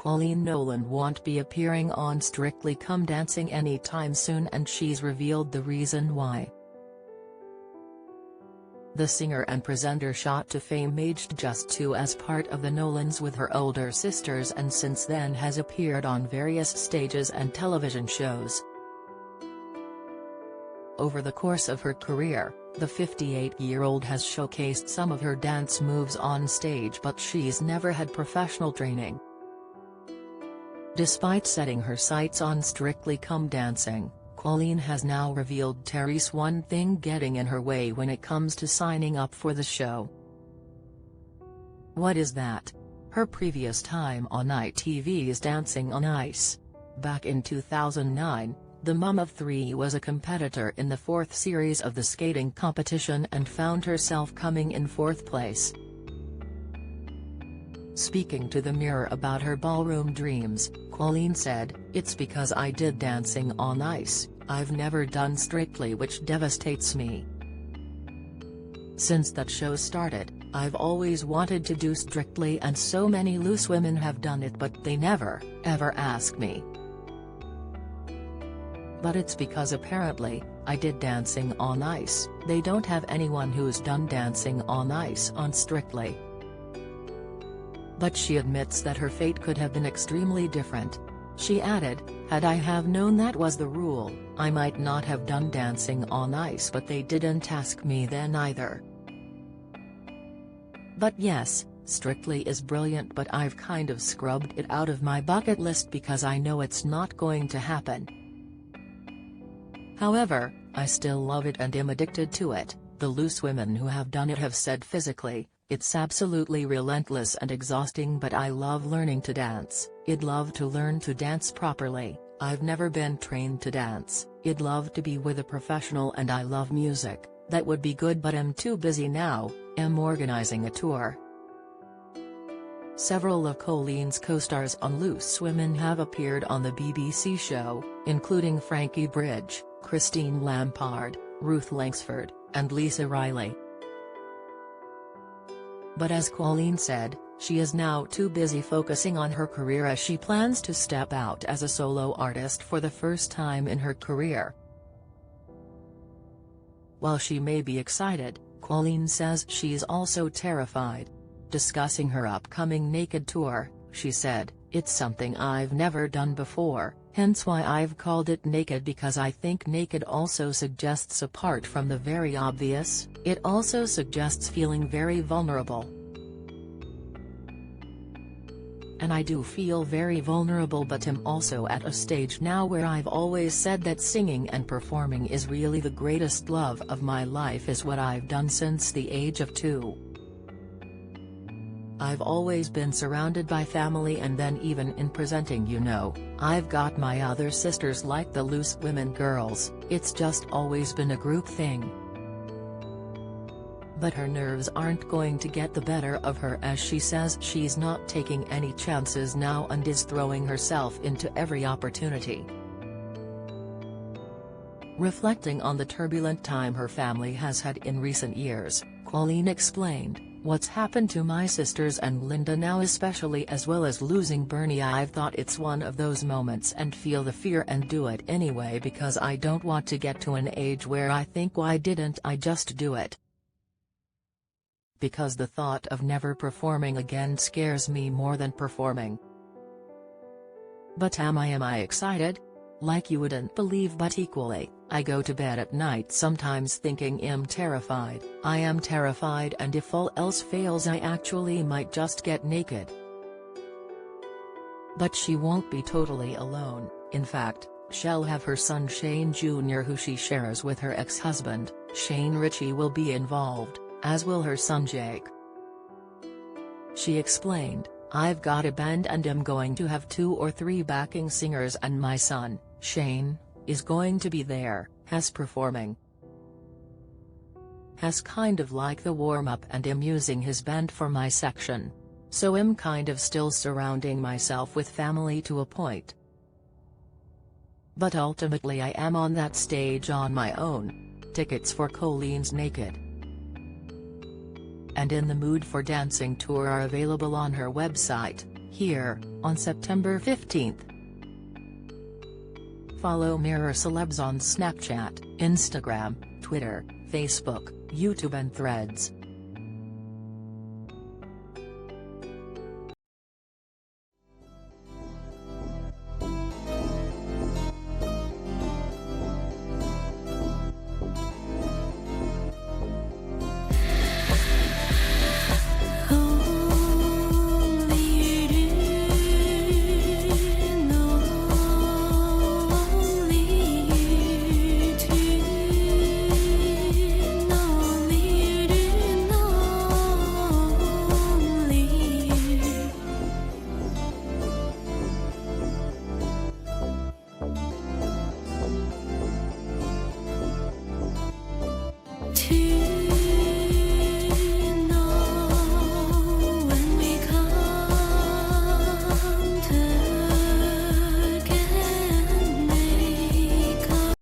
Coleen Nolan won't be appearing on Strictly Come Dancing anytime soon, and she's revealed the reason why. The singer and presenter shot to fame aged just 2 as part of the Nolans with her older sisters, and since then has appeared on various stages and television shows. Over the course of her career, the 58-year-old has showcased some of her dance moves on stage, but she's never had professional training. Despite setting her sights on Strictly Come Dancing, Coleen has now revealed there's one thing getting in her way when it comes to signing up for the show. What is that? Her previous time on ITV's Dancing on Ice. Back in 2009, the mum of 3 was a competitor in the 4th series of the skating competition and found herself coming in 4th place. Speaking to the Mirror about her ballroom dreams, Coleen said, "It's because I did Dancing on Ice, I've never done Strictly, which devastates me. Since that show started, I've always wanted to do Strictly, and so many loose women have done it, but they never, ever ask me. But it's because apparently, I did Dancing on Ice, they don't have anyone who's done Dancing on Ice on Strictly." But she admits that her fate could have been extremely different. She added, "Had I have known that was the rule, I might not have done Dancing on Ice, but they didn't ask me then either. But yes, Strictly is brilliant, but I've kind of scrubbed it out of my bucket list because I know it's not going to happen. However, I still love it and am addicted to it." The loose women who have done it have said physically, "It's absolutely relentless and exhausting, but I love learning to dance. I'd love to learn to dance properly. I've never been trained to dance. I'd love to be with a professional, and I love music. That would be good, but I'm too busy now, I'm organizing a tour." Several of Coleen's co-stars on Loose Women have appeared on the BBC show, including Frankie Bridge, Christine Lampard, Ruth Langsford, and Lisa Riley. But as Coleen said, she is now too busy focusing on her career as she plans to step out as a solo artist for the first time in her career. While she may be excited, Coleen says she's also terrified. Discussing her upcoming Naked tour, she said, "It's something I've never done before, hence why I've called it Naked, because I think naked also suggests, apart from the very obvious, it also suggests feeling very vulnerable. And I do feel very vulnerable, but I'm also at a stage now where I've always said that singing and performing is really the greatest love of my life, is what I've done since the age of 2. I've always been surrounded by family, and then even in presenting, I've got my other sisters like the Loose Women girls, it's just always been a group thing." But her nerves aren't going to get the better of her, as she says she's not taking any chances now and is throwing herself into every opportunity. Reflecting on the turbulent time her family has had in recent years, Coleen explained, "What's happened to my sisters and Linda now especially, as well as losing Bernie, I've thought it's one of those moments and feel the fear and do it anyway, because I don't want to get to an age where I think, why didn't I just do it? Because the thought of never performing again scares me more than performing. But am I excited? Like you wouldn't believe, but equally, I go to bed at night sometimes thinking I'm terrified. I am terrified, and if all else fails I actually might just get naked." But she won't be totally alone. In fact, she'll have her son Shane Jr., who she shares with her ex-husband, Shane Ritchie, will be involved, as will her son Jake. She explained, "I've got a band and am going to have 2 or 3 backing singers, and my son, Shane, is going to be there, as performing. As kind of like the warm-up, and am using his band for my section. So I'm kind of still surrounding myself with family to a point. But ultimately I am on that stage on my own." Tickets for Coleen's Naked and In the Mood for Dancing tour are available on her website. here, on September 15th. Follow Mirror Celebs on Snapchat, Instagram, Twitter, Facebook, YouTube and Threads.